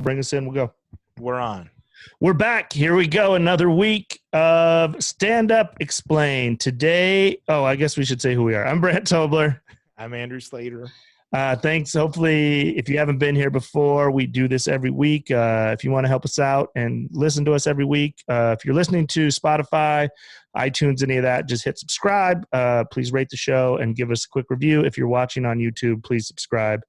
Bring us in. We'll go. We're on. We're back. Here we go. Another week of Stand Up Explain. Today, I guess we should say who we are. I'm Brandt Tobler. I'm Andrew Slater. Thanks. Hopefully, if you haven't been here before, we do this every week. If you want to help us out and listen to us every week, if you're listening to Spotify, iTunes, any of that, just hit subscribe. Please rate the show and give us a quick review. If you're watching on YouTube, please subscribe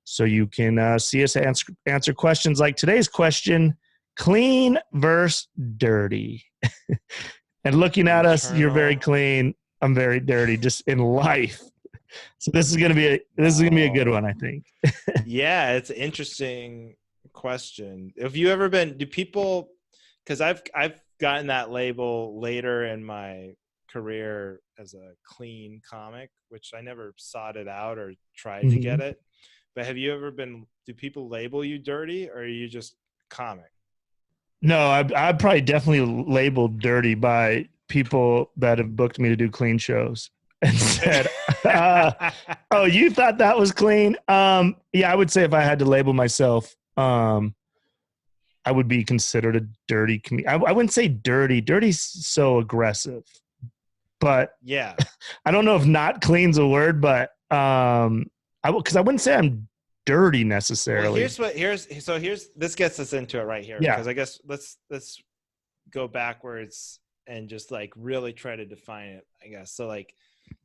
so you can see us answer questions like today's question, clean versus dirty. And looking at us, you're very clean. I'm very dirty, just in life. So this is gonna be a good one, I think. Yeah, it's an interesting question. Have you ever been? Do people? Because I've gotten that label later in my career as a clean comic, which I never sought it out or tried to get it. But have you ever been? Do people label you dirty, or are you just comic? No, I'd probably definitely labeled dirty by people that have booked me to do clean shows. And said, "Oh, you thought that was clean?" Yeah, I would say if I had to label myself, I would be considered a dirty comedian. I wouldn't say dirty. Dirty's so aggressive, but yeah, I don't know if not clean's a word, but because I wouldn't say I'm dirty necessarily. Well, here's this gets us into it right here. Yeah. Because I guess let's go backwards and just like really try to define it. I guess so. Like,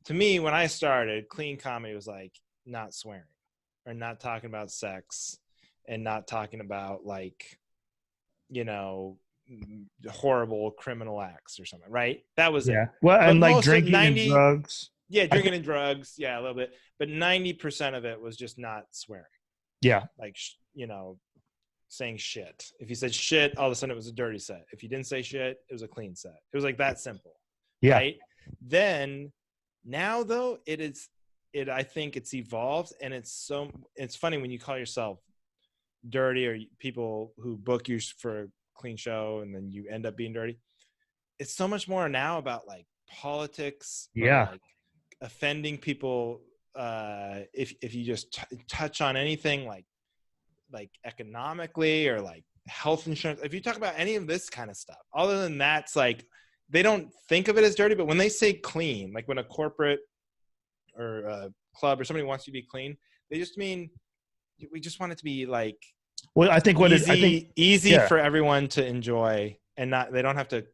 to me, when I started, clean comedy was like not swearing or not talking about sex and not talking about like, horrible criminal acts or something, right? That was it. Well, and like drinking and drugs. Yeah, drinking and drugs. Yeah, a little bit. But 90% of it was just not swearing. Yeah. Like, saying shit. If you said shit, all of a sudden it was a dirty set. If you didn't say shit, it was a clean set. It was like that simple. Yeah. Right? Then now though, I think it's evolved, and it's funny when you call yourself dirty, or people who book you for a clean show and then you end up being dirty. It's so much more now about like politics. Yeah. Like offending people. If you just touch on anything like economically or like health insurance, if you talk about any of this kind of stuff, other than that's like, they don't think of it as dirty, but when they say clean, like when a corporate or a club or somebody wants you to be clean, they just mean we just want it to be like, well, I think easy for everyone to enjoy, and they don't have to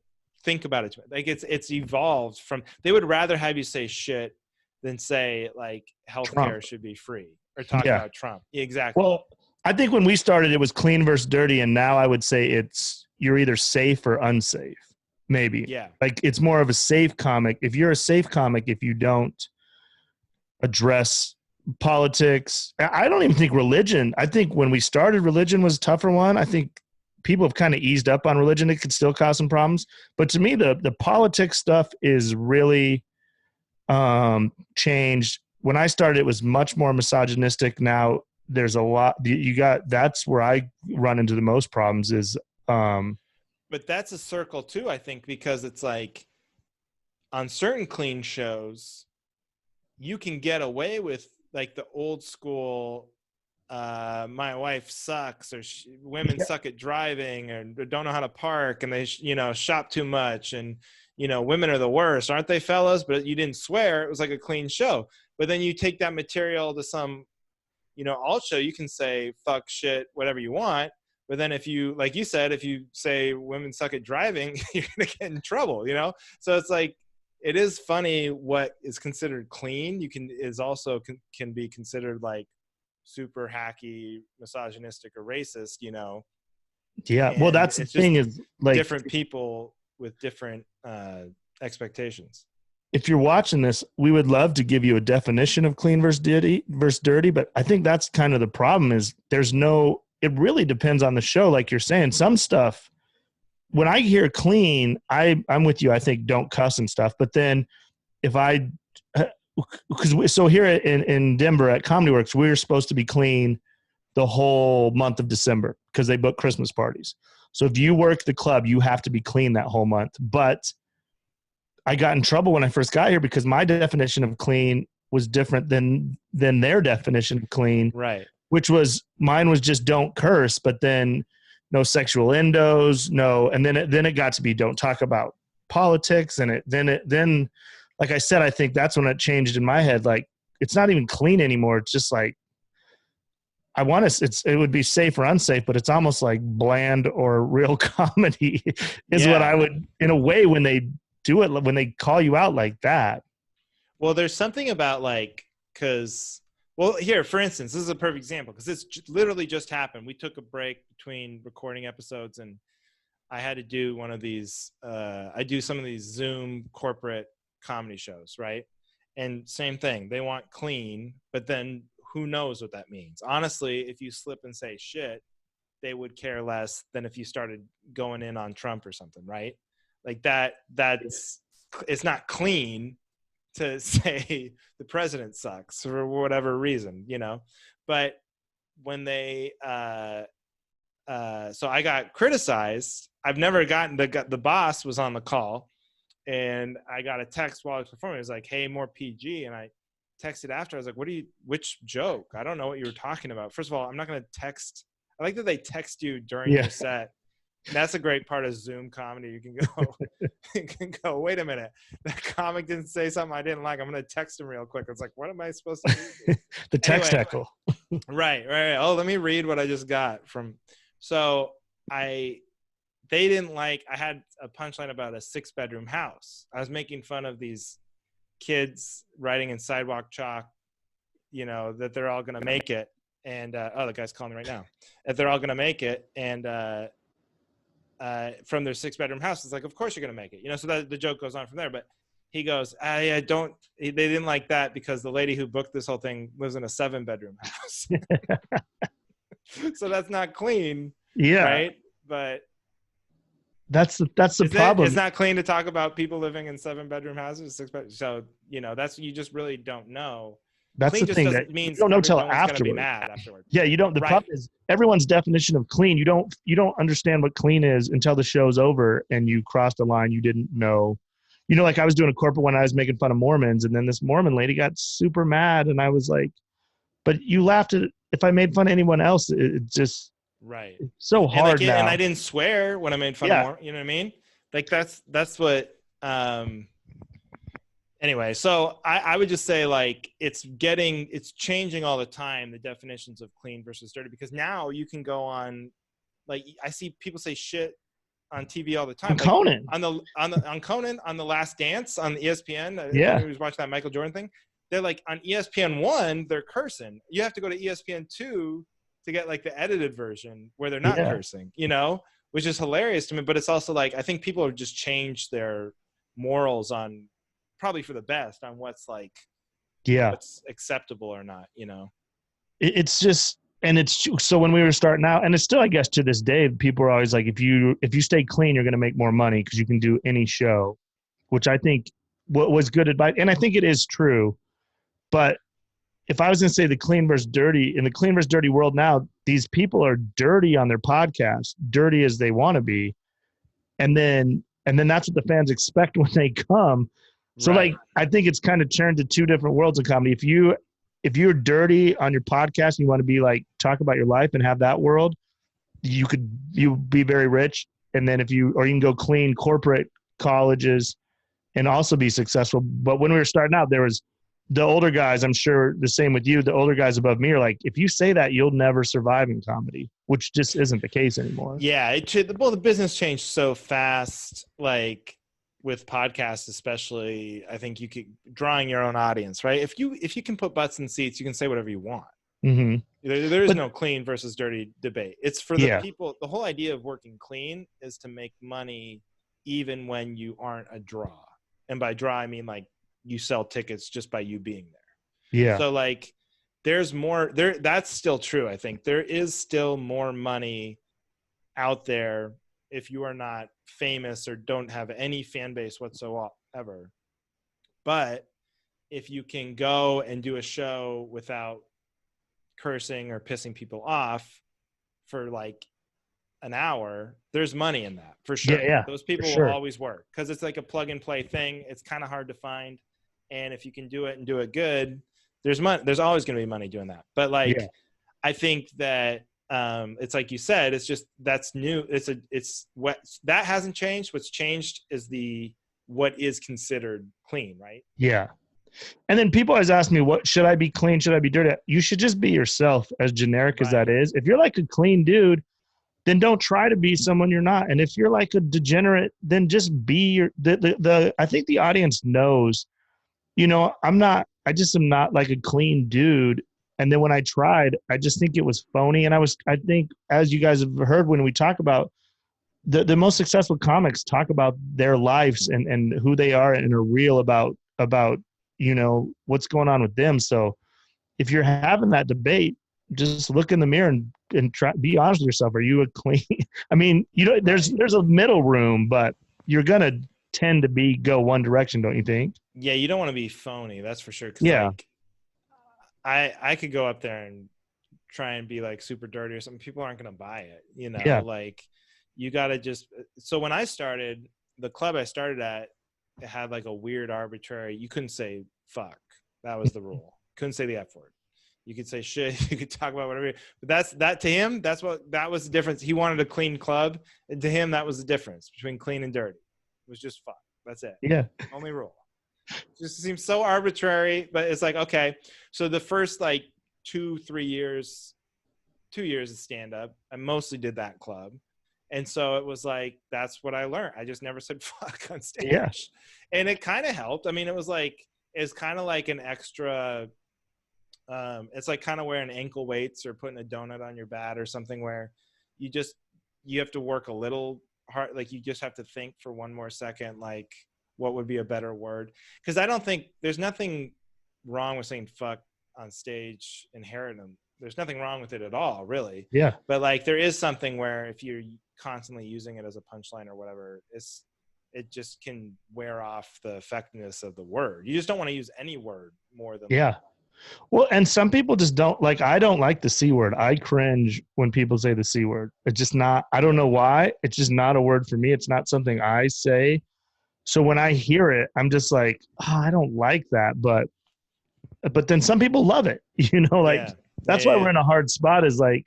think about it. Like it's evolved from, they would rather have you say shit than say like healthcare should be free or talk about Trump. Exactly. Well, I think when we started, it was clean versus dirty, and now I would say you're either safe or unsafe. Maybe. Yeah. Like it's more of a safe comic. If you're a safe comic, if you don't address politics, I don't even think religion. I think when we started, religion was a tougher one. I think people have kind of eased up on religion. It could still cause some problems. But to me, the politics stuff is really changed. When I started, it was much more misogynistic. Now there's a lot. That's where I run into the most problems is but that's a circle too, I think, because it's like on certain clean shows, you can get away with like the old school, my wife sucks, or women suck at driving, or don't know how to park, and they, shop too much, and, women are the worst, aren't they, fellas? But you didn't swear. It was like a clean show. But then you take that material to some, alt show, you can say fuck, shit, whatever you want. But then if you, like you said, if you say women suck at driving, you're going to get in trouble, So it's like, it is funny what is considered clean. Is also can be considered like super hacky, misogynistic, or racist, Yeah. And well, that's the thing is like different people with different expectations. If you're watching this, we would love to give you a definition of clean versus dirty. But I think that's kind of the problem is it really depends on the show. Like you're saying, some stuff, when I hear clean, I'm with you. I think don't cuss and stuff. But then so here in Denver at Comedy Works, we're supposed to be clean the whole month of December because they book Christmas parties. So if you work the club, you have to be clean that whole month. But I got in trouble when I first got here because my definition of clean was different than their definition of clean. Right. which was mine was just don't curse, but then no sexual endos, no, and then it got to be don't talk about politics, and then like I said, I think that's when it changed in my head. Like it's not even clean anymore. It's just like it would be safe or unsafe, but it's almost like bland or real comedy is what I would, in a way, when they do it, when they call you out like that. Well, there's something about like, well, here, for instance, this is a perfect example because this literally just happened. We took a break between recording episodes and I had to do one of these, I do some of these Zoom corporate comedy shows, right? And same thing, they want clean, but then who knows what that means? Honestly, if you slip and say shit, they would care less than if you started going in on Trump or something, right? Like it's not clean to say the president sucks for whatever reason, you know? But when they, so I got criticized. I've never gotten the boss was on the call and I got a text while I was performing. It was like, hey, more PG. And I texted after. I was like, which joke? I don't know what you were talking about. First of all, I'm not going to text. I like that they text you during your set. And that's a great part of Zoom comedy. You can go, wait a minute. That comic didn't say something I didn't like. I'm going to text him real quick. It's like, what am I supposed to do? The text heckle. Right. Oh, let me read what I just got from. So they didn't like, I had a punchline about a 6-bedroom house. I was making fun of these kids writing in sidewalk chalk, you know, that they're all going to make it. And, the guy's calling me right now. That they're all going to make it. And from their 6-bedroom house, it's like, of course you're going to make it. You know, so that the joke goes on from there. But he goes, they didn't like that because the lady who booked this whole thing lives in a 7-bedroom house. So that's not clean. Yeah. Right. But that's the problem. It's not clean to talk about people living in 7-bedroom houses, 6-bedroom. So, you know, you just really don't know. That's clean the thing that means you don't know till afterwards. Be afterward. Mad afterward. Yeah, you don't. The problem is everyone's definition of clean. You don't understand what clean is until the show's over and you crossed a line you didn't know. You know, like I was doing a corporate when I was making fun of Mormons, and then this Mormon lady got super mad, and I was like, "But you laughed at it. If I made fun of anyone else, it just right. It's so hard now." And I didn't swear when I made fun of Mormons. You know what I mean? Like that's what. Anyway, so I would just say like it's changing all the time, the definitions of clean versus dirty, because now you can go on, like I see people say shit on TV all the time. Like Conan. on Conan, on The Last Dance on ESPN. Yeah. Who was watching that Michael Jordan thing. They're like on ESPN 1, they're cursing. You have to go to ESPN 2 to get like the edited version where they're not cursing, you know, which is hilarious to me. But it's also like, I think people have just changed their morals on, probably for the best, on what's like, what's acceptable or not, you know. It's just, and it's so when we were starting out, and it's still, I guess, to this day, people are always like, if you stay clean, you're going to make more money because you can do any show, which I think was good advice, and I think it is true. But if I was going to say the clean versus dirty, in the clean versus dirty world now, these people are dirty on their podcast, dirty as they want to be, and then that's what the fans expect when they come. So like, I think it's kind of turned to two different worlds of comedy. If you're dirty on your podcast and you want to be like, talk about your life and have that world, you'll be very rich. And then you can go clean corporate colleges and also be successful. But when we were starting out, there was the older guys, I'm sure the same with you, the older guys above me are like, if you say that, you'll never survive in comedy, which just isn't the case anymore. Yeah. The business changed so fast. Like, with podcasts especially, I think you could drawing your own audience, right? If you can put butts in seats, you can say whatever you want. Mm-hmm. There is no clean versus dirty debate. It's for the people. The whole idea of working clean is to make money even when you aren't a draw. And by draw, I mean like you sell tickets just by you being there. Yeah. So like there's more there. That's still true. I think there is still more money out there if you are not famous or don't have any fan base whatsoever. But if you can go and do a show without cursing or pissing people off for like an hour, there's money in that for sure. Yeah, those people will always work because it's like a plug and play thing. It's kind of hard to find. And if you can do it and do it good, there's money. There's always going to be money doing that. But like, I think that it's like you said, it's just that's new. It's what that hasn't changed. What's changed is what is considered clean, right? Yeah. And then people always ask me, what should I be clean? Should I be dirty? You should just be yourself, as generic as that Right. is. If you're like a clean dude, then don't try to be someone you're not. And if you're like a degenerate, then just be I think the audience knows, I just am not like a clean dude. And then when I tried, I just think it was phony. And I think, as you guys have heard, when we talk about the most successful comics talk about their lives and who they are and are real about, what's going on with them. So if you're having that debate, just look in the mirror and try be honest with yourself. Are you a clean? I mean, there's a middle room, but you're gonna tend to go one direction, don't you think? Yeah, you don't want to be phony, that's for sure. Because Yeah. like, I could go up there and try and be like super dirty or something. People aren't gonna buy it, Yeah. Like, you gotta just. So when I started the club I started at, it had like a weird arbitrary. You couldn't say fuck. That was the rule. Couldn't say the F word. You could say shit. You could talk about whatever. But that to him, that was the difference. He wanted a clean club, and to him, that was the difference between clean and dirty. It was just fuck. That's it. Yeah. Only rule. It just seems so arbitrary, but it's like, okay. So the first like 2-3 years, 2 years of stand up, I mostly did that club. And so it was like, that's what I learned. I just never said fuck on stage. Yeah. And it kind of helped. I mean, it's kind of like an extra, it's like kind of wearing ankle weights or putting a donut on your bat or something where you have to work a little hard. Like you just have to think for one more second, like what would be a better word? Because I don't think there's nothing wrong with saying fuck on stage inherently. There's nothing wrong with it at all, really. Yeah. But like there is something where if you're constantly using it as a punchline or whatever, it just can wear off the effectiveness of the word. You just don't want to use any word more than Yeah. Well, and some people just don't like, I don't like the C word. I cringe when people say the C word. It's just not, I don't know why. It's just not a word for me. It's not something I say. So when I hear it, I'm just like, oh, I don't like that. But then some people love it, that's why we're in a hard spot is like,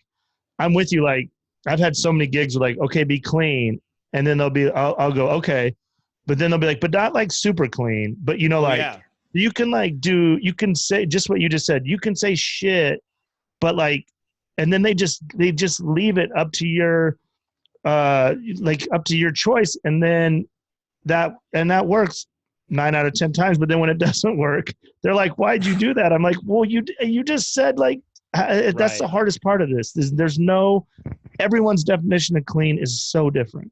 I'm with you. Like I've had so many gigs where like, okay, be clean. And then I'll go, okay. But then they'll be like, but not like super clean, but you can you can say just what you just said. You can say shit, but like, and then they just leave it up to your, up to your choice. And then that works 9 out of 10 times. But then when it doesn't work, they're like, why'd you do that? I'm like, well, you just said like, that's the hardest part of this. Everyone's definition of clean is so different.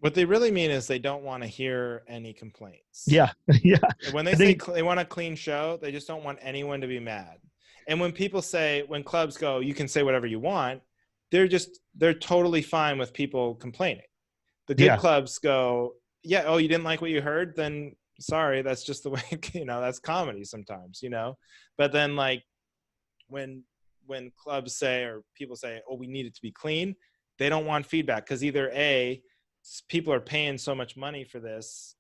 What they really mean is they don't want to hear any complaints. Yeah. Yeah. When they say they want a clean show, they just don't want anyone to be mad. And when clubs go, you can say whatever you want, they're totally fine with people complaining. The good clubs go, yeah, oh, you didn't like what you heard? Then sorry, that's just the way, that's comedy sometimes, But then like when clubs say, or people say, oh, we need it to be clean, they don't want feedback because either A, people are paying so much money for this,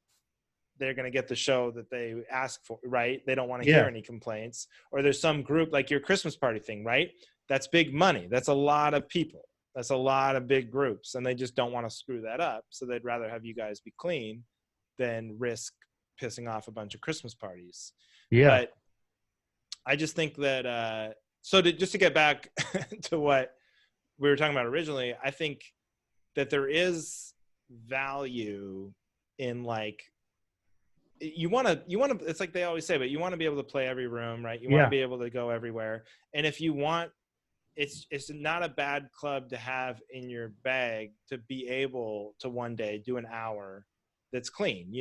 they're going to get the show that they ask for, right? They don't want to hear any complaints. Or there's some group like your Christmas party thing, right? That's big money. That's a lot of people. That's a lot of big groups. And they just don't want to screw that up. So they'd rather have you guys be clean than risk pissing off a bunch of Christmas parties. Yeah. But I just think that, just to get back to what we were talking about originally, I think that there is value in like, you want to, it's like they always say, but you want to be able to play every room, right? You want to be able to go everywhere. And if you want, it's not a bad club to have in your bag to be able to one day do an hour that's clean,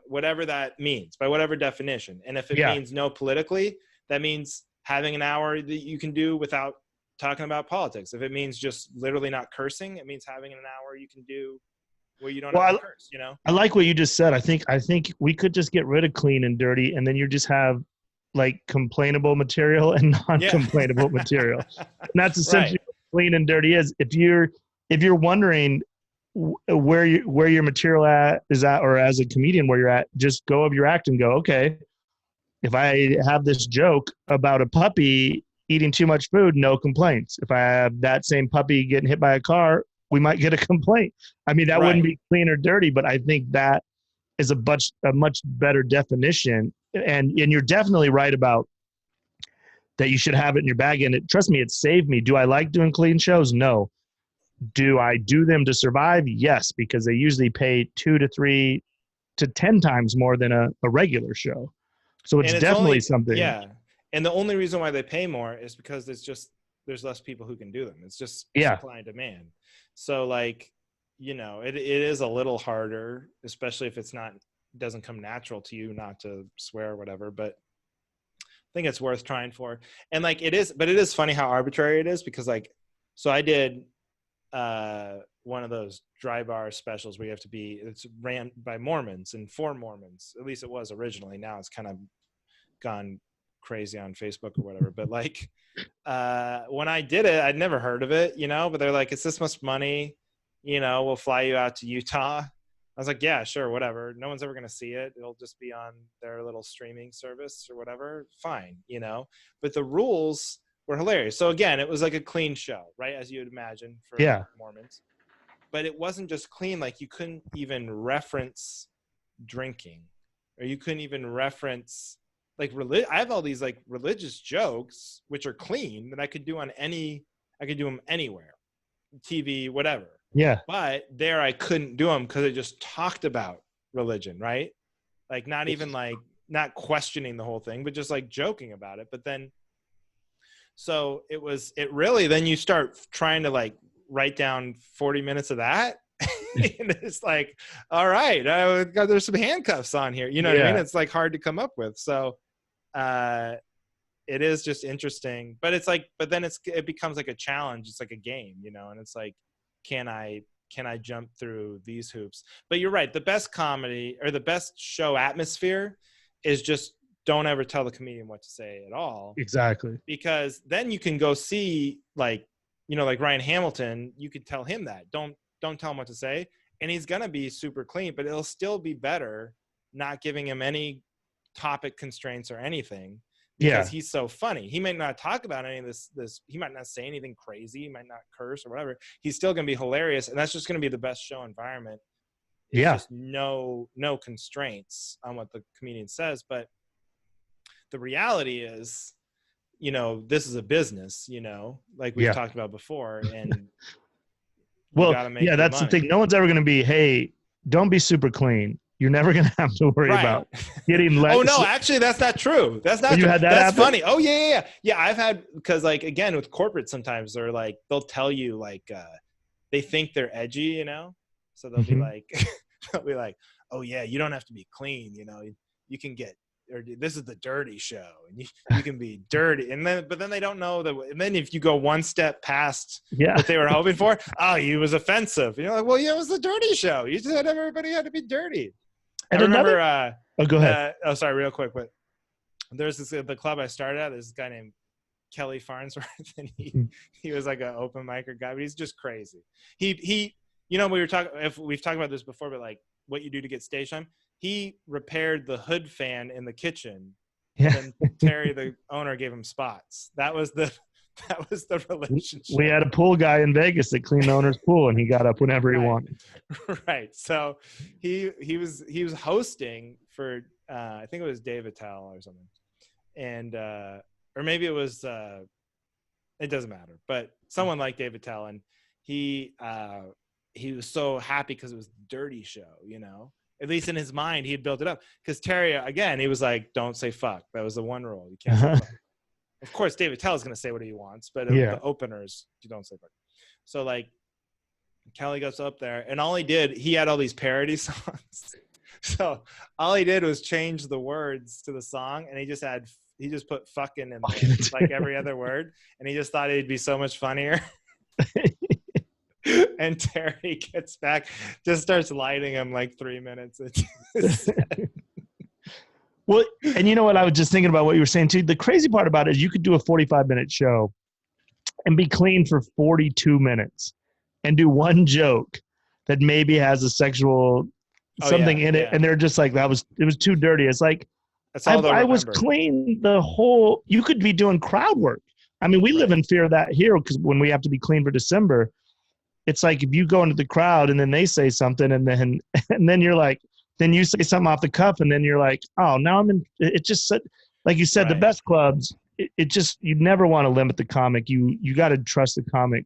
whatever that means by whatever definition. And if it means no politically, that means having an hour that you can do without talking about politics. If it means just literally not cursing, it means having an hour you can do where you don't have to curse, I like what you just said. I think we could just get rid of clean and dirty, and then you just have like complainable material and non-complainable material. And that's essentially what clean and dirty is. If you're wondering where your material is at, or as a comedian where you're at, just go of your act and go, okay, if I have this joke about a puppy eating too much food, no complaints. If I have that same puppy getting hit by a car, we might get a complaint. I mean, that wouldn't be clean or dirty, but I think that is a much better definition. And you're definitely right about that. You should have it in your bag. And trust me, it saved me. Do I like doing clean shows? No. Do I do them to survive? Yes, because they usually pay 2 to 3 to 10 times more than a regular show. So it's definitely only, something. Yeah. And the only reason why they pay more is because there's less people who can do them. It's just supply and demand. So like, you know, it is a little harder, especially if doesn't come natural to you not to swear or whatever, but I think it's worth trying for. And like it is funny how arbitrary it is, because like, so I did one of those dry bar specials where it's ran by Mormons and for Mormons. At least it was originally. Now it's kind of gone crazy on Facebook or whatever. But like when I did it, I'd never heard of it, you know, but they're like, it's this much money, you know, we'll fly you out to Utah. I was like, yeah, sure, whatever. No one's ever going to see it. It'll just be on their little streaming service or whatever. Fine, you know. But the rules were hilarious. So again, it was like a clean show, right? As you would imagine for Mormons. But it wasn't just clean. Like you couldn't even reference drinking, or you couldn't even reference like I have all these like religious jokes, which are clean, that I could do them anywhere, TV, whatever. Yeah. But there I couldn't do them because it just talked about religion, right? Like not even like not questioning the whole thing, but just like joking about it. But then, so then you start trying to like write down 40 minutes of that. And it's like, all right, there's some handcuffs on here. You know what I mean? It's like hard to come up with. So it is just interesting, but it's like, but then it becomes like a challenge. It's like a game, you know? And it's like, can I jump through these hoops? But you're right. The best comedy or the best show atmosphere is just don't ever tell the comedian what to say at all. Exactly. Because then you can go see like, you know, like Ryan Hamilton, you could tell him that don't tell him what to say. And he's going to be super clean, but it'll still be better not giving him any topic constraints or anything. Because he's so funny. He might not talk about any of this. He might not say anything crazy. He might not curse or whatever. He's still going to be hilarious, and that's just going to be the best show environment. It's just no constraints on what the comedian says. But the reality is, you know, this is a business. You know, like we've talked about before, and well, that's the thing. No one's ever going to be, hey, don't be super clean. You're never going to have to worry about getting less. Oh, no, actually, that's not true. That's not true. That's funny. Oh, yeah. Yeah, I've had, because, like, again, with corporate, sometimes they're like, they'll tell you, like, they think they're edgy, you know? So they'll be like, oh, yeah, you don't have to be clean, you know? You can get, or this is the dirty show, and you can be dirty. But then they don't know that. And then if you go one step past what they were hoping for, he was offensive. And you're like, well, yeah, it was the dirty show. You said everybody had to be dirty. And I remember, go ahead. Sorry, real quick, but there's the club I started at. There's this guy named Kelly Farnsworth, and he was like an open micer guy, but he's just crazy. He, you know, we've talked about this before, but like what you do to get stage time. He repaired the hood fan in the kitchen, and then Terry, the owner, gave him spots. That was the relationship. We had a pool guy in Vegas that cleaned the owner's pool, and he got up whenever he wanted. Right. So he was hosting for I think it was Dave Attell or something, and or maybe it was it doesn't matter, but someone like Dave Attell, and he was so happy because it was the dirty show, you know. At least in his mind, he had built it up. Because Terry, again, he was like, "Don't say fuck." That was the one rule. You can't say fuck. Of course, David Tell is going to say what he wants, but the openers, you don't say fuck. So, like, Kelly goes up there, and he had all these parody songs. So all he did was change the words to the song, and he just put fucking in there, like every other word, and he just thought it'd be so much funnier. And Terry gets back, just starts lighting him like 3 minutes. Well, and you know what? I was just thinking about what you were saying too. The crazy part about it is you could do a 45-minute show and be clean for 42 minutes and do one joke that maybe has a sexual something in it. And they're just like, it was too dirty. It's like, I was clean the whole, you could be doing crowd work. I mean, we live Right. in fear of that here because when we have to be clean for December, it's like if you go into the crowd and then they say something and then and then you're like, then you say something off the cuff and then you're like, oh, now I'm in. It just like you said, the Right. best clubs. It just you never want to limit the comic. You got to trust the comic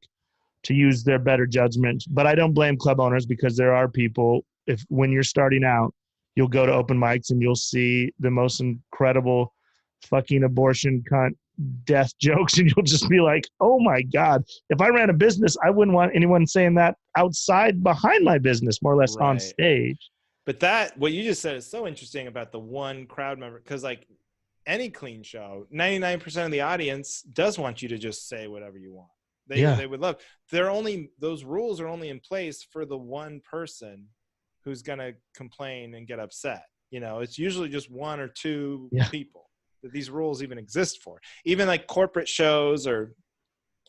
to use their better judgment. But I don't blame club owners because there are people. If when you're starting out, you'll go to open mics and you'll see the most incredible fucking abortion cunt death jokes and you'll just be like, oh my God, if I ran a business, I wouldn't want anyone saying that outside behind my business, more or less on Right. stage. But that what you just said is so interesting about the one crowd member, because like any clean show, 99% of the audience does want you to just say whatever you want. Yeah. They would love. They're only those rules are only in place for the one person who's gonna complain and get upset. You know, it's usually just one or two Yeah. people that these rules even exist for. Even like corporate shows or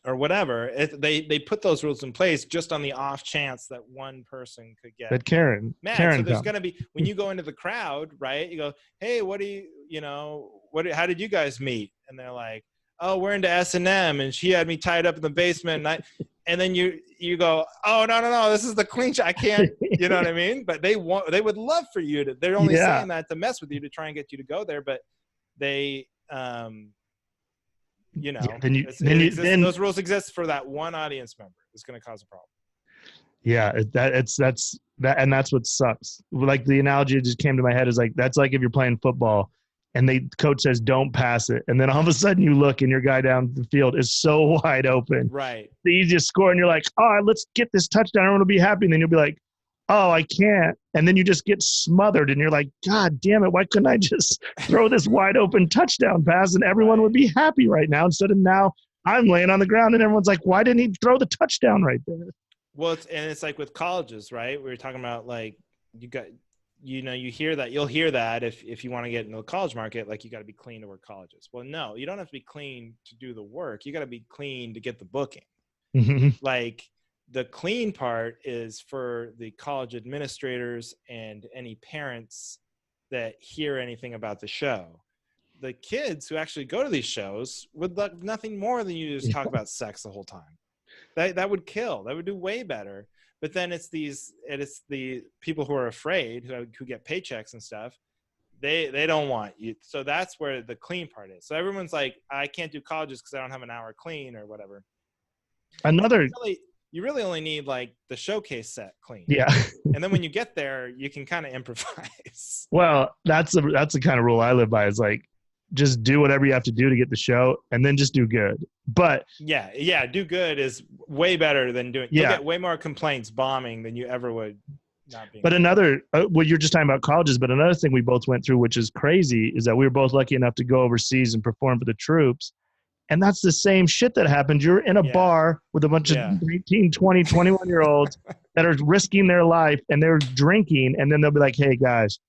whatever, they put those rules in place just on the off chance that one person could get That Karen, mad. So Karen there's come. going to be, when you go into the crowd, right, you go, hey, what do you know, how did you guys meet? And they're like, oh, we're into S&M and she had me tied up in the basement. And then you go, oh, no, this is the clean shot. I can't, you know what I mean? But they would love for you to, they're only Yeah. saying that to mess with you, to try and get you to go there. But they, you know, Yeah. Then those rules exist for that one audience member. It's going to cause a problem. yeah, that's that, and that's what sucks. Like the analogy that just came to my head is like that's like if you're playing football, and the coach says don't pass it, and then all of a sudden you look and your guy down the field is so wide open, Right. the easiest score, and you're like, oh, let's get this touchdown, everyone will be happy, and then you'll be like, oh, I can't, and then you just get smothered, and you're like, God damn it, why couldn't I just throw this wide open touchdown pass, and everyone would be happy right now instead of now I'm laying on the ground, and everyone's like, why didn't he throw the touchdown right there? Well, it's like with colleges, right? We were talking about like you got, you know, you'll hear that if you want to get into the college market, like you got to be clean to work colleges. Well, no, you don't have to be clean to do the work. You got to be clean to get the booking. Mm-hmm. Like the clean part is for the college administrators and any parents that hear anything about the show. The kids who actually go to these shows would love nothing more than you to just talk about sex the whole time. That would kill. That would do way better. But then it's the people who are afraid, who get paychecks and stuff. They don't want you. So that's where the clean part is. So everyone's like, I can't do colleges because I don't have an hour clean or whatever. Another, You really only need like the showcase set clean. yeah. And then when you get there, you can kind of improvise. Well, that's the kind of rule I live by. Is like, just do whatever you have to do to get the show, and then just do good. But yeah, do good is way better than doing. Yeah. You'll get way more complaints bombing than you ever would not being. But another, well, you're just talking about colleges, but another thing we both went through, which is crazy, is that we were both lucky enough to go overseas and perform for the troops. And that's the same shit that happened. You're in a bar with a bunch of 18, 20, 21-year-olds that are risking their life and they're drinking. And then they'll be like, hey, guys,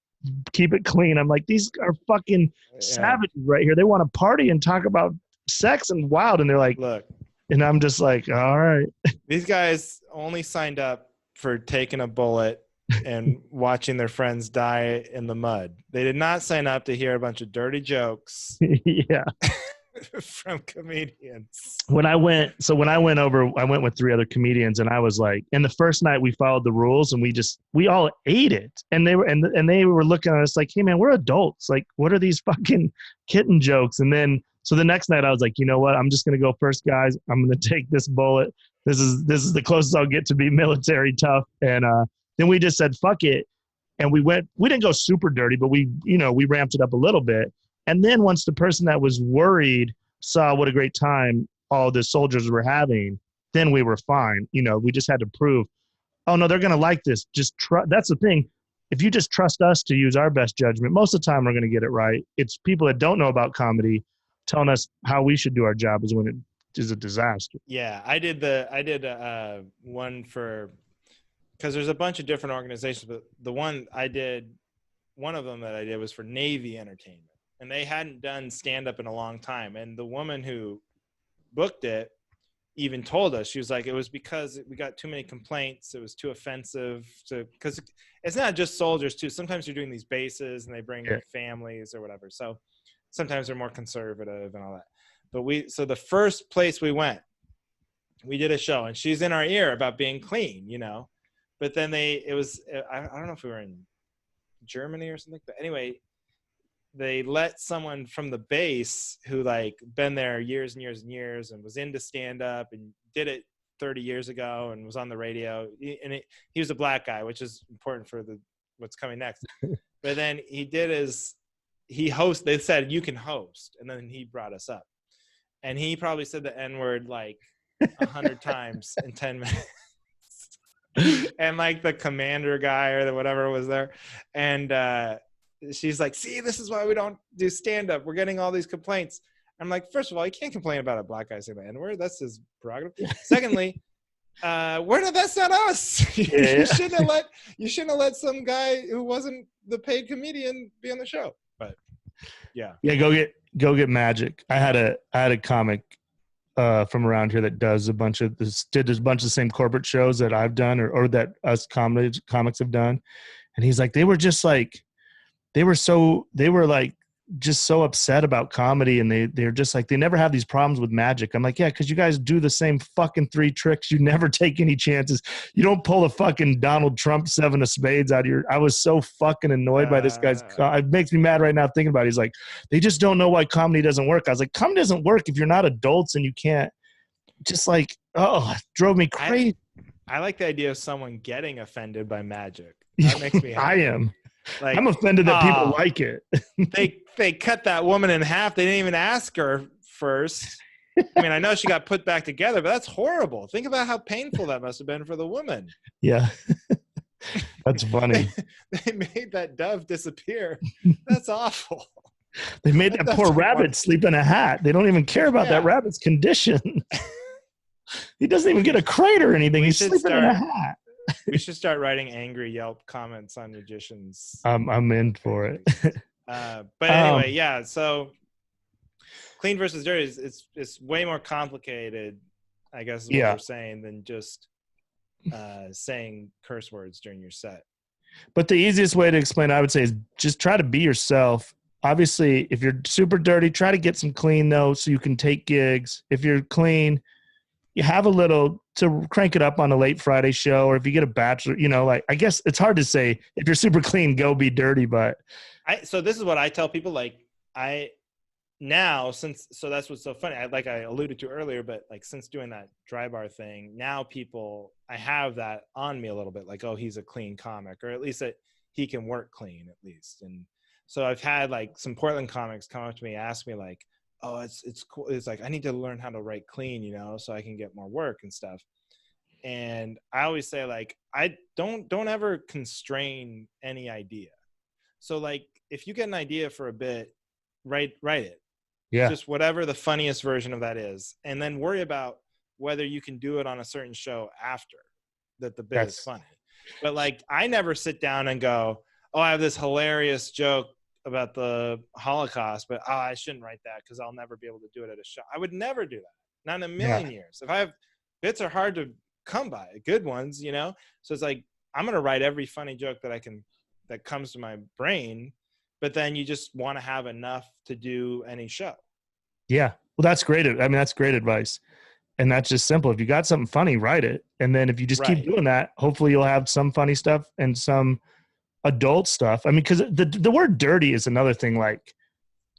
keep it clean. I'm like, these are fucking savages right here. They want to party and talk about sex and wild. And they're like, look. And I'm just like, all right. These guys only signed up for taking a bullet and watching their friends die in the mud. They did not sign up to hear a bunch of dirty jokes. Yeah. From comedians. When I went over, I went with 3 other comedians, and I was like, and the first night we followed the rules, and we all ate it, and they were looking at us like, hey man, we're adults, like what are these fucking kitten jokes? And then so the next night I was like, you know what, I'm just gonna go first, guys. I'm gonna take this bullet. This is the closest I'll get to be military tough. And then we just said fuck it, and we didn't go super dirty, but we ramped it up a little bit. And then once the person that was worried saw what a great time all the soldiers were having, then we were fine. We just had to prove, oh no, they're going to like this. That's the thing. If you just trust us to use our best judgment, most of the time we're going to get it right. It's people that don't know about comedy telling us how we should do our job is when it is a disaster. Yeah, I did one for, because there's a bunch of different organizations, but one of them that I did was for Navy Entertainment. And they hadn't done stand-up in a long time. And the woman who booked it even told us, she was like, it was because we got too many complaints. It was too offensive. Because it's not just soldiers, too. Sometimes you're doing these bases and they bring their families or whatever. So sometimes they're more conservative and all that. But so the first place we went, we did a show, and she's in our ear about being clean, you know. But then I don't know if we were in Germany or something. But anyway, they let someone from the base who like been there years and years and years and was into stand up and did it 30 years ago and was on the radio. He was a black guy, which is important for what's coming next. But then they said, you can host. And then he brought us up. And he probably said the N-word like 100 times in 10 minutes. And like the commander guy or whatever was there. And she's like, see, this is why we don't do stand-up. We're getting all these complaints. I'm like, first of all, you can't complain about a black guy saying the N-word. That's his prerogative. Secondly, that's not us. You shouldn't have let some guy who wasn't the paid comedian be on the show. But yeah. Yeah, go get Magic. I had a comic from around here that does a bunch of the same corporate shows that I've done or that us comics have done. And he's like, they were just so upset about comedy, and they're just like, they never have these problems with Magic. I'm like, yeah, because you guys do the same fucking 3 tricks. You never take any chances. You don't pull a fucking Donald Trump 7 of spades out of I was so fucking annoyed by this guy's. It makes me mad right now thinking about it. He's like, they just don't know why comedy doesn't work. I was like, comedy doesn't work if you're not adults and you can't. Just like, it drove me crazy. I like the idea of someone getting offended by Magic. That makes me happy. I am. Like, I'm offended that people like it. they cut that woman in half. They didn't even ask her first. I mean, I know she got put back together, but that's horrible. Think about how painful that must have been for the woman. Yeah. That's funny. They made that dove disappear. That's awful. They made that poor rabbit sleep in a hat. They don't even care about that rabbit's condition. He doesn't even get a crate or anything. He's sleeping in a hat. We should start writing angry Yelp comments on magicians. I'm in for it. But anyway, yeah. So clean versus dirty it's way more complicated, I guess, is what we're saying, than just saying curse words during your set. But the easiest way to explain, I would say, is just try to be yourself. Obviously, if you're super dirty, try to get some clean though, so you can take gigs. If you're clean, you have a little to crank it up on a late Friday show, or if you get a bachelor, like, I guess it's hard to say if you're super clean, go be dirty. But so this is what I tell people, like so that's what's so funny. I alluded to earlier, but like since doing that dry bar thing, now I have that on me a little bit, like, oh, he's a clean comic, or at least that he can work clean at least. And so I've had like some Portland comics come up to me, ask me like, oh, it's cool. It's like, I need to learn how to write clean, so I can get more work and stuff. And I always say, like, I don't ever constrain any idea. So like, if you get an idea for a bit, write it. Yeah. Just whatever the funniest version of that is. And then worry about whether you can do it on a certain show after that the bit is funny. But like, I never sit down and go, oh, I have this hilarious joke about the Holocaust, but I shouldn't write that because I'll never be able to do it at a show. I would never do that. Not in a million years. If I have bits are hard to come by, good ones, So it's like, I'm going to write every funny joke that comes to my brain, but then you just want to have enough to do any show. Yeah. Well, that's great. I mean, that's great advice. And that's just simple. If you got something funny, write it. And then if you just keep doing that, hopefully you'll have some funny stuff and some adult stuff. I mean, because the word dirty is another thing. Like,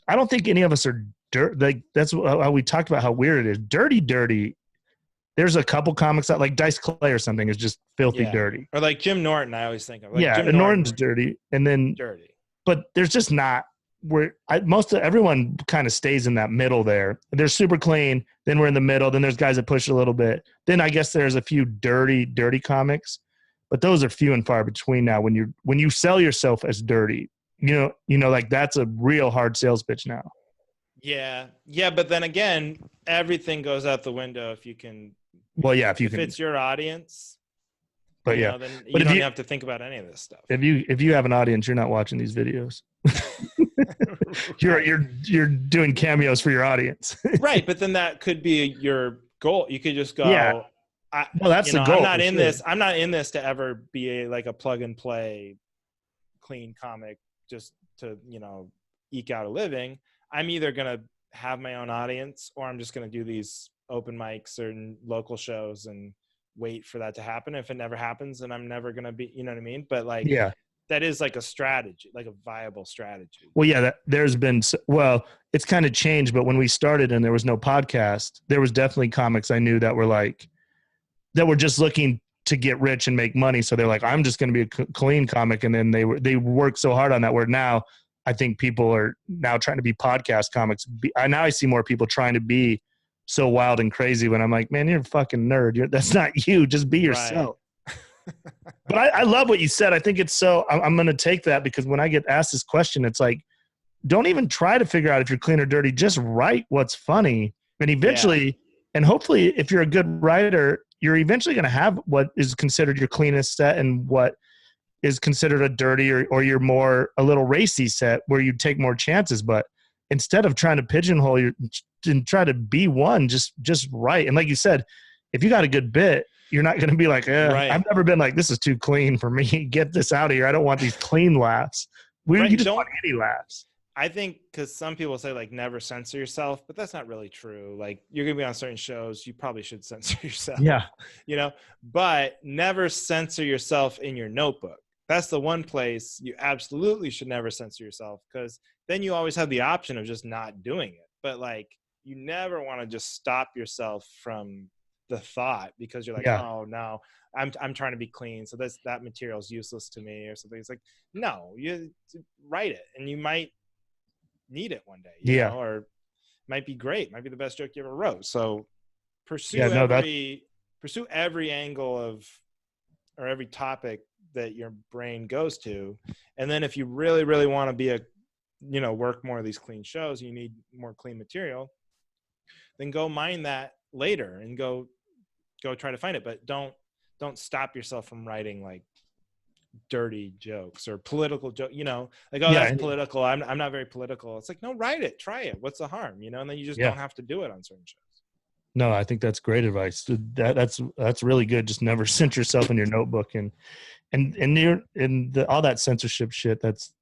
I don't think any of us are dirt. Like, that's how we talked about how weird it is. Dirty. There's a couple comics that, like Dice Clay or something, is just filthy dirty. Or like Jim Norton, I always think of. Like Jim Norton's dirty, and then dirty. But there's just not where everyone kind of stays in that middle there. They're super clean. Then we're in the middle. Then there's guys that push a little bit. Then I guess there's a few dirty comics. But those are few and far between now. When you sell yourself as dirty, like that's a real hard sales pitch now. Yeah. But then again, everything goes out the window if you can. Well, yeah, if it's your audience. But then you don't have to think about any of this stuff. If you have an audience, you're not watching these videos. You're doing cameos for your audience. Right, but then that could be your goal. You could just go. Yeah. Well, that's the goal. I'm not in this. I'm not in this to ever be a plug and play, clean comic just to eke out a living. I'm either gonna have my own audience, or I'm just going to do these open mics or local shows and wait for that to happen. If it never happens, then I'm never going to be, you know what I mean? But like, Yeah. that is like a strategy, like a viable strategy. Well, yeah, it's kind of changed, but when we started and there was no podcast, there was definitely comics I knew that were just looking to get rich and make money. So they're like, I'm just going to be a clean comic. And then they worked so hard on that, where now I think people are now trying to be podcast comics. Now I see more people trying to be so wild and crazy, when I'm like, man, you're a fucking nerd. That's not you. Just be yourself. Right. But I love what you said. I think it's so, I'm going to take that, because when I get asked this question, it's like, don't even try to figure out if you're clean or dirty. Just write what's funny. And eventually, and hopefully if you're a good writer, you're eventually going to have what is considered your cleanest set and what is considered a dirty or your more a little racy set where you take more chances. But instead of trying to pigeonhole you and try to be one, just write. And like you said, if you got a good bit, you're not going to be like, right. I've never been like, this is too clean for me. Get this out of here. I don't want these clean laughs. You just want any laughs. I think, because some people say like never censor yourself, but that's not really true. Like, you're going to be on certain shows, you probably should censor yourself. Yeah. You know, but never censor yourself in your notebook. That's the one place you absolutely should never censor yourself, because then you always have the option of just not doing it. But like, you never want to just stop yourself from the thought because you're like, oh no, I'm trying to be clean, so that material is useless to me or something. It's like, no, you write it, and you might need it one day, you know, or it might be great, might be the best joke you ever wrote. So pursue every angle of, or every topic that your brain goes to. And then if you really, really want to be work more of these clean shows, you need more clean material, then go mine that later and go try to find it. But don't stop yourself from writing like dirty jokes or political joke, like, that's political. I'm not very political. It's like, no, write it, try it. What's the harm, and then you just don't have to do it on certain shows. No, I think that's great advice. That's really good. Just never censor yourself in your notebook and all that censorship shit. That's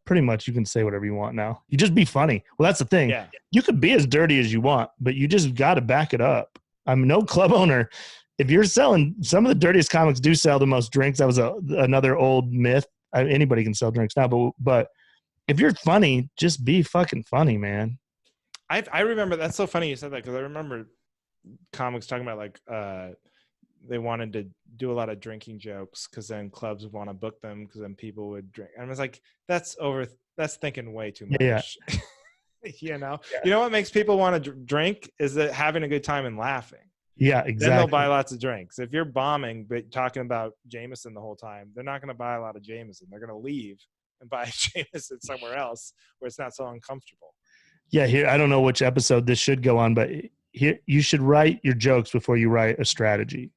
pretty much, you can say whatever you want now. You just be funny. Well, that's the thing. Yeah. You could be as dirty as you want, but you just got to back it up. I'm no club owner. If you're selling, some of the dirtiest comics do sell the most drinks. That was another old myth. Anybody can sell drinks now, but if you're funny, just be fucking funny, man. I remember, that's so funny you said that, because I remember comics talking about like they wanted to do a lot of drinking jokes because then clubs would want to book them because then people would drink. And I was like, that's thinking way too much. Yeah. You know what makes people want to drink is that having a good time and laughing. Yeah, exactly. Then they'll buy lots of drinks. If you're bombing but talking about Jameson the whole time, they're not going to buy a lot of Jameson. They're going to leave and buy Jameson somewhere else where it's not so uncomfortable. Yeah, here, I don't know which episode this should go on, but here, you should write your jokes before you write a strategy.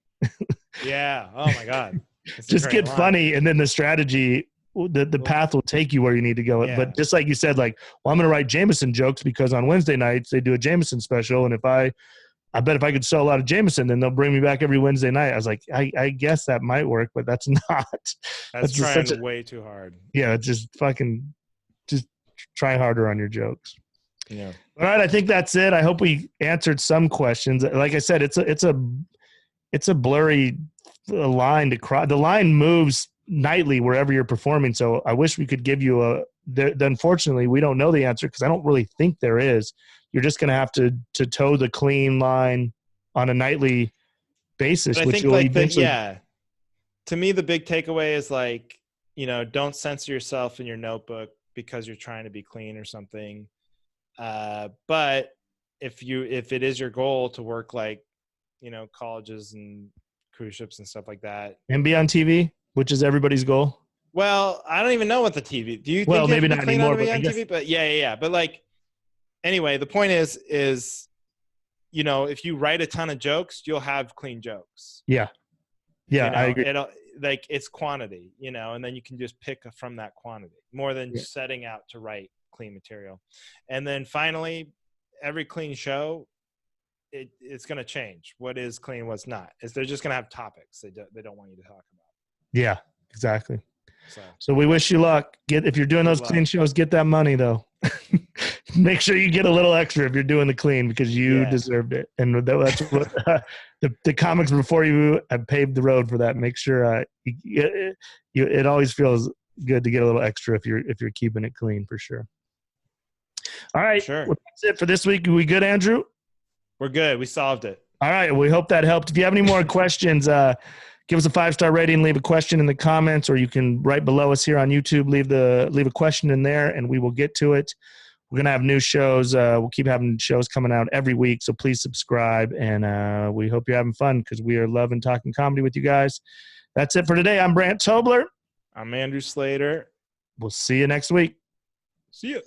Yeah. Oh my God. Just get funny, and then the strategy, the path will take you where you need to go. Yeah. But just like you said, like, well, I'm going to write Jameson jokes because on Wednesday nights they do a Jameson special, and I bet if I could sell a lot of Jameson, then they'll bring me back every Wednesday night. I was like, I guess that might work, but that's not. That's trying way too hard. Yeah, just try harder on your jokes. Yeah. All right, I think that's it. I hope we answered some questions. Like I said, it's a blurry line to cross. The line moves nightly wherever you're performing. So I wish we could give you unfortunately, we don't know the answer because I don't really think there is. You're just going to have to toe the clean line on a nightly basis, but which will eventually. To me, the big takeaway is like, don't censor yourself in your notebook because you're trying to be clean or something. But if it is your goal to work like, colleges and cruise ships and stuff like that, and be on TV, which is everybody's goal. Well, I don't even know what the TV. Do you think maybe not anymore? But on TV? But yeah. But like, anyway, the point is, if you write a ton of jokes, you'll have clean jokes. Yeah. I agree. It's quantity, and then you can just pick from that quantity more than setting out to write clean material. And then finally, every clean show, it's going to change. What is clean, what's not. They're just going to have topics they don't want you to talk about. Yeah, exactly. So we wish you luck. If you're doing those clean shows, get that money though. make sure you get a little extra if you're doing the clean because you deserved it. And that's what the comics before you have paved the road for that. Make sure it always feels good to get a little extra if you're keeping it clean for sure. All right. Sure. Well, that's it for this week. Are we good, Andrew? We're good. We solved it. All right. We hope that helped. If you have any more questions, give us a 5-star rating, leave a question in the comments, or you can write below us here on YouTube, leave a question in there and we will get to it. We're going to have new shows. We'll keep having shows coming out every week. So please subscribe and we hope you're having fun because we are loving talking comedy with you guys. That's it for today. I'm Brandt Tobler. I'm Andrew Slater. We'll see you next week. See you.